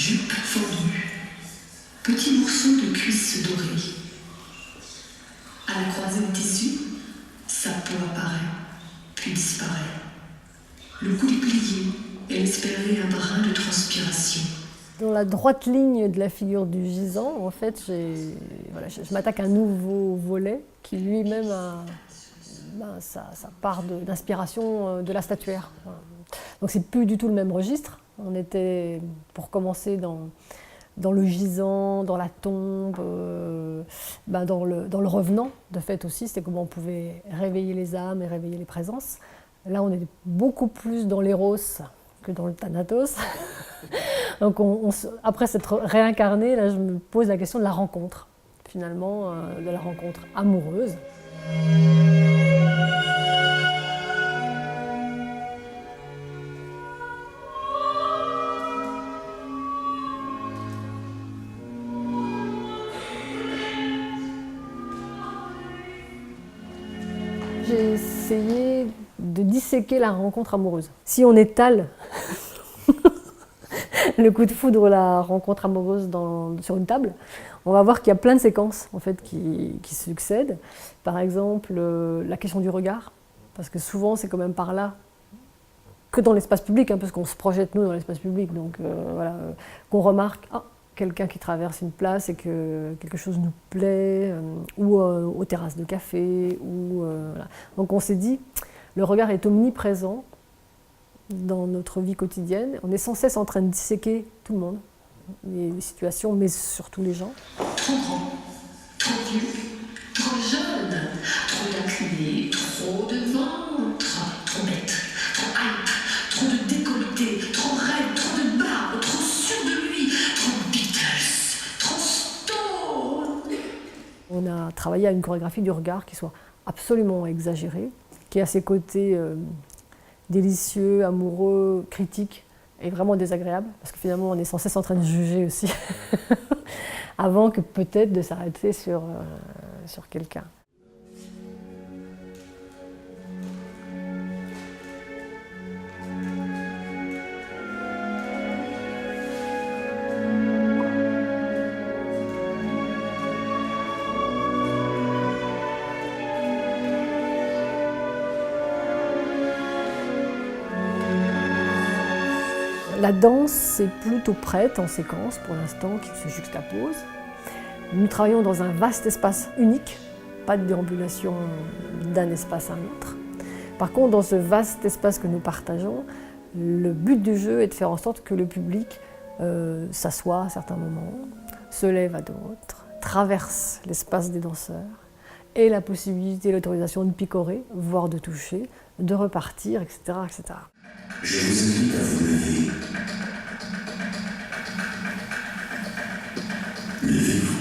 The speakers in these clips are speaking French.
jupe fondue, petits morceaux de cuisses dorées. À la croisée du tissu, sa peau apparaît, puis disparaît. Le cou déplié et espérer un brin de transpiration. Dans la droite ligne de la figure du gisant, en fait, je m'attaque à un nouveau volet qui lui-même a sa part d'inspiration de la statuaire. Voilà. Donc c'est plus du tout le même registre. On était, pour commencer, dans le gisant, dans la tombe, dans le revenant, de fait aussi, c'était comment on pouvait réveiller les âmes et réveiller les présences. Là, on est beaucoup plus dans l'éros que dans le thanatos. Donc après s'être réincarné, là, je me pose la question de la rencontre, finalement, de la rencontre amoureuse. J'ai essayé de disséquer la rencontre amoureuse. Si on étale le coup de foudre, la rencontre amoureuse sur une table, on va voir qu'il y a plein de séquences en fait, qui succèdent. Par exemple, la question du regard, parce que souvent c'est quand même par là, que dans l'espace public, parce qu'on se projette nous dans l'espace public, donc qu'on remarque quelqu'un qui traverse une place et que quelque chose nous plaît, ou aux terrasses de café. Voilà. Donc on s'est dit, le regard est omniprésent dans notre vie quotidienne. On est sans cesse en train de disséquer tout le monde, les situations, mais surtout les gens. Trop grand, trop vieux, trop jeune, trop d'acné, trop de ventre, trop bête, trop hype, trop de décolleté, trop raide, trop de barbe, trop sûr de lui, trop Beatles, trop stone. On a travaillé à une chorégraphie du regard qui soit absolument exagérée, qui a ses côtés délicieux, amoureux, critiques et vraiment désagréable, parce que finalement on est sans cesse en train de juger aussi, avant que peut-être de s'arrêter sur quelqu'un. La danse, c'est plutôt prête en séquence pour l'instant, qui se juxtapose. Nous travaillons dans un vaste espace unique, pas de déambulation d'un espace à un autre. Par contre, dans ce vaste espace que nous partageons, le but du jeu est de faire en sorte que le public s'assoit à certains moments, se lève à d'autres, traverse l'espace des danseurs, ait la possibilité, l'autorisation de picorer, voire de toucher, de repartir, etc., etc. Je vous invite à vous lever. Levez-vous.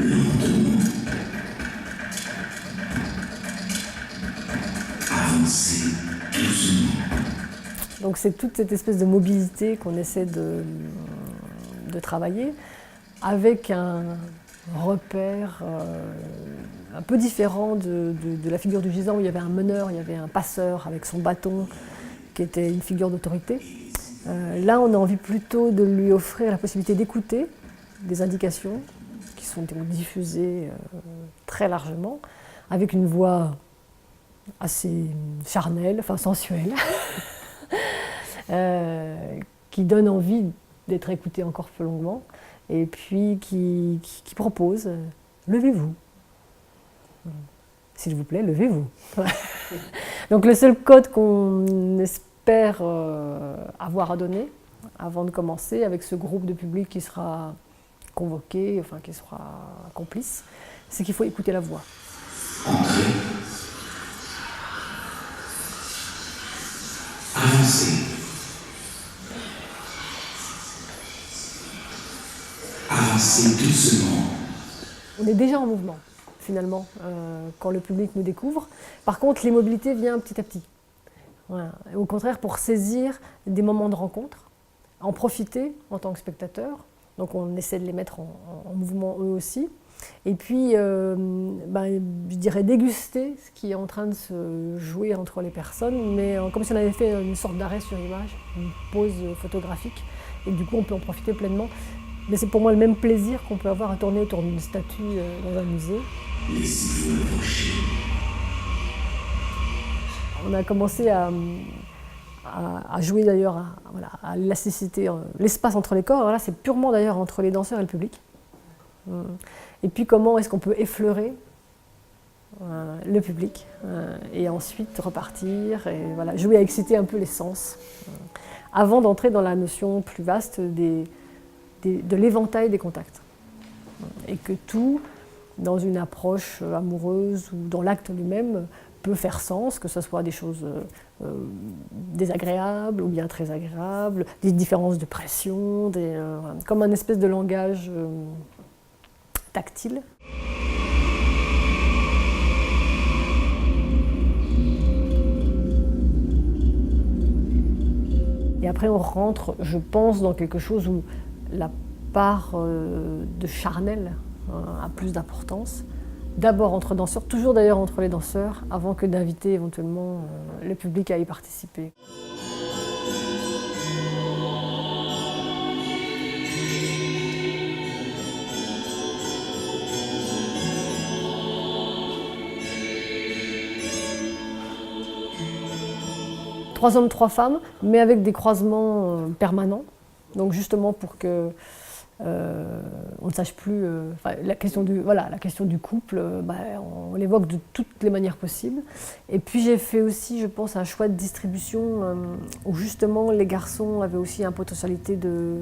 Lentement. Avancez doucement. Donc c'est toute cette espèce de mobilité qu'on essaie de travailler, avec un repère un peu différent de la figure du gisant, où il y avait un meneur, il y avait un passeur avec son bâton, qui était une figure d'autorité. Là, on a envie plutôt de lui offrir la possibilité d'écouter des indications qui sont diffusées très largement, avec une voix assez charnelle, enfin sensuelle, qui donne envie d'être écoutée encore plus longuement, et puis qui propose « levez-vous ». S'il vous plaît, levez-vous. Donc le seul code qu'on espère avoir à donner avant de commencer avec ce groupe de public qui sera convoqué, enfin qui sera complice, c'est qu'il faut écouter la voix. Entrez. Avancez. Avancez doucement. On est déjà en mouvement, finalement, quand le public nous découvre. Par contre, l'immobilité vient petit à petit. Voilà. Au contraire, pour saisir des moments de rencontre, en profiter en tant que spectateur. Donc on essaie de les mettre en mouvement eux aussi. Et puis, je dirais déguster ce qui est en train de se jouer entre les personnes, mais comme si on avait fait une sorte d'arrêt sur image, une pause photographique, et du coup on peut en profiter pleinement. Mais c'est pour moi le même plaisir qu'on peut avoir à tourner autour d'une statue dans un musée. Laissez-vous approcher. On a commencé à jouer d'ailleurs à l'élasticité, l'espace entre les corps. Là, c'est purement d'ailleurs entre les danseurs et le public. Et puis comment est-ce qu'on peut effleurer le public et ensuite repartir et voilà, jouer à exciter un peu les sens avant d'entrer dans la notion plus vaste de l'éventail des contacts. Et que tout, dans une approche amoureuse ou dans l'acte lui-même, peut faire sens, que ce soit des choses désagréables ou bien très agréables, des différences de pression, comme un espèce de langage tactile. Et après on rentre, je pense, dans quelque chose où la part de charnel a plus d'importance. D'abord entre danseurs, toujours d'ailleurs entre les danseurs, avant que d'inviter éventuellement le public à y participer. Trois hommes, trois femmes, mais avec des croisements permanents. Donc justement pour que on ne sache plus. La question du couple, on l'évoque de toutes les manières possibles. Et puis j'ai fait aussi, je pense, un choix de distribution où justement les garçons avaient aussi une potentialité de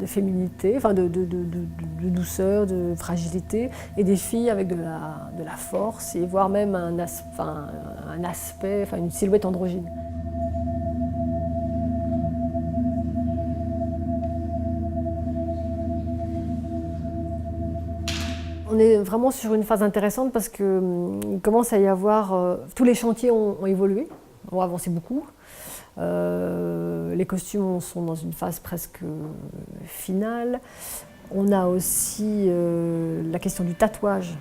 féminité, de douceur, de fragilité, et des filles avec de la force, et voire même un aspect, une silhouette androgyne. On est vraiment sur une phase intéressante parce qu'il commence à y avoir... tous les chantiers ont évolué, ont avancé beaucoup. Les costumes sont dans une phase presque finale. On a aussi la question du tatouage.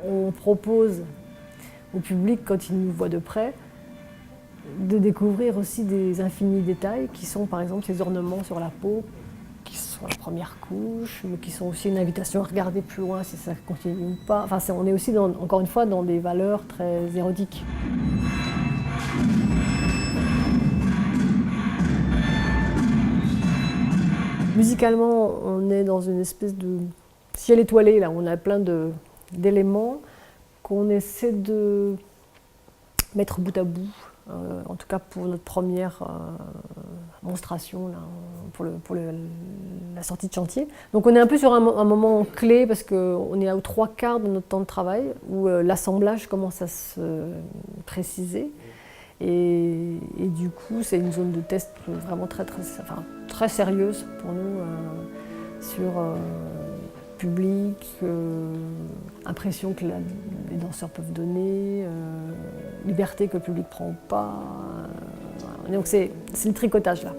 On propose au public, quand il nous voit de près, de découvrir aussi des infinis détails qui sont par exemple ces ornements sur la peau, qui sont la première couche, mais qui sont aussi une invitation à regarder plus loin si ça continue ou pas. On est aussi, encore une fois, dans des valeurs très érotiques. Musicalement, on est dans une espèce de ciel étoilé, là, où on a plein d'éléments qu'on essaie de mettre bout à bout. En tout cas pour notre première monstration, là, pour la sortie de chantier. Donc on est un peu sur un moment clé parce qu'on est aux 3/4 de notre temps de travail où l'assemblage commence à se préciser. Et du coup, c'est une zone de test vraiment très sérieuse pour nous sur public, impression que les danseurs peuvent donner, liberté que le public ne prend pas. Donc c'est le tricotage là.